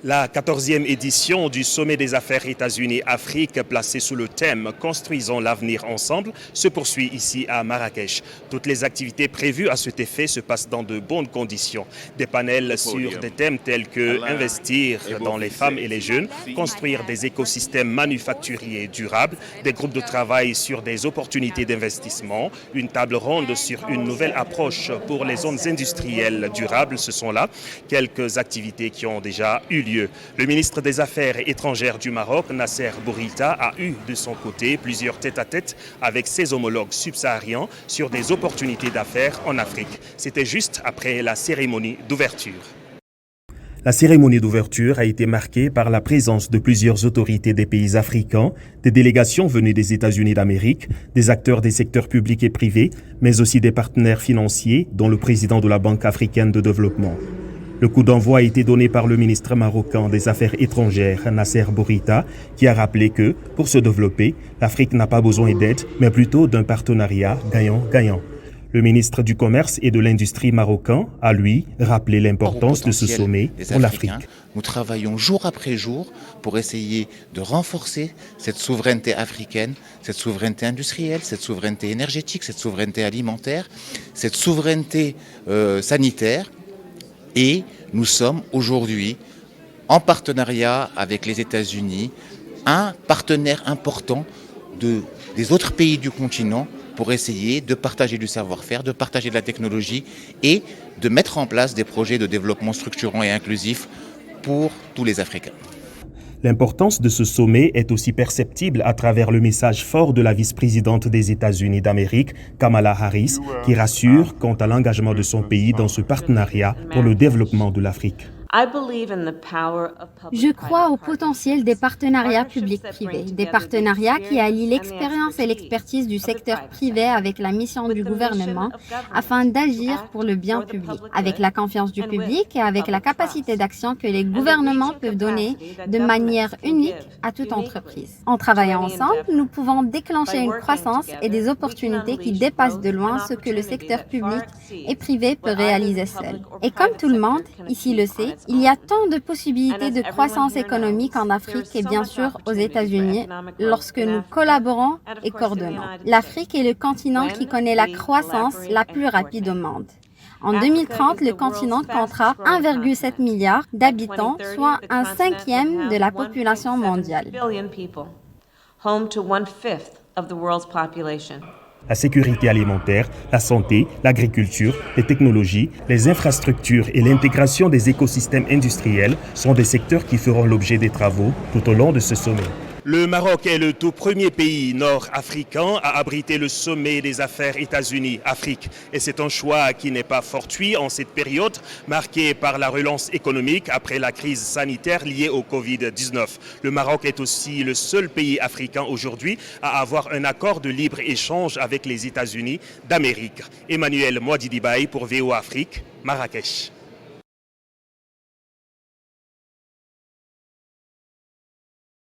La 14e édition du Sommet des affaires États-Unis-Afrique, placée sous le thème « Construisons l'avenir ensemble », se poursuit ici à Marrakech. Toutes les activités prévues à cet effet se passent dans de bonnes conditions. Des panels sur des thèmes tels que investir dans les femmes et les jeunes, construire des écosystèmes manufacturiers durables, des groupes de travail sur des opportunités d'investissement, une table ronde sur une nouvelle approche pour les zones industrielles durables, ce sont là quelques activités qui ont déjà eu lieu. Le ministre des Affaires étrangères du Maroc, Nasser Bourita, a eu de son côté plusieurs tête-à-tête avec ses homologues subsahariens sur des opportunités d'affaires en Afrique. C'était juste après la cérémonie d'ouverture. La cérémonie d'ouverture a été marquée par la présence de plusieurs autorités des pays africains, des délégations venues des États-Unis d'Amérique, des acteurs des secteurs publics et privés, mais aussi des partenaires financiers, dont le président de la Banque africaine de développement. Le coup d'envoi a été donné par le ministre marocain des Affaires étrangères, Nasser Bourita, qui a rappelé que, pour se développer, l'Afrique n'a pas besoin d'aide, mais plutôt d'un partenariat gagnant-gagnant. Le ministre du Commerce et de l'Industrie marocain a, lui, rappelé l'importance de ce sommet pour l'Afrique. Nous travaillons jour après jour pour essayer de renforcer cette souveraineté africaine, cette souveraineté industrielle, cette souveraineté énergétique, cette souveraineté alimentaire, cette souveraineté sanitaire. Et nous sommes aujourd'hui, en partenariat avec les États-Unis, un partenaire important des autres pays du continent pour essayer de partager du savoir-faire, de partager de la technologie et de mettre en place des projets de développement structurants et inclusifs pour tous les Africains. L'importance de ce sommet est aussi perceptible à travers le message fort de la vice-présidente des États-Unis d'Amérique, Kamala Harris, qui rassure quant à l'engagement de son pays dans ce partenariat pour le développement de l'Afrique. Je crois au potentiel des partenariats publics-privés, des partenariats qui allient l'expérience et l'expertise du secteur privé avec la mission du gouvernement afin d'agir pour le bien public, avec la confiance du public et avec la capacité d'action que les gouvernements peuvent donner de manière unique à toute entreprise. En travaillant ensemble, nous pouvons déclencher une croissance et des opportunités qui dépassent de loin ce que le secteur public et privé peut réaliser seul. Et comme tout le monde ici le sait, il y a tant de possibilités de croissance économique en Afrique et bien sûr aux États-Unis lorsque nous collaborons et coordonnons. L'Afrique est le continent qui connaît la croissance la plus rapide au monde. En 2030, le continent comptera 1,7 milliard d'habitants, soit un cinquième de la population mondiale. La sécurité alimentaire, la santé, l'agriculture, les technologies, les infrastructures et l'intégration des écosystèmes industriels sont des secteurs qui feront l'objet des travaux tout au long de ce sommet. Le Maroc est le tout premier pays nord-africain à abriter le sommet des affaires États-Unis-Afrique. Et c'est un choix qui n'est pas fortuit en cette période marquée par la relance économique après la crise sanitaire liée au Covid-19. Le Maroc est aussi le seul pays africain aujourd'hui à avoir un accord de libre-échange avec les États-Unis d'Amérique. Emmanuel Mouadidibaye pour VOA Afrique, Marrakech.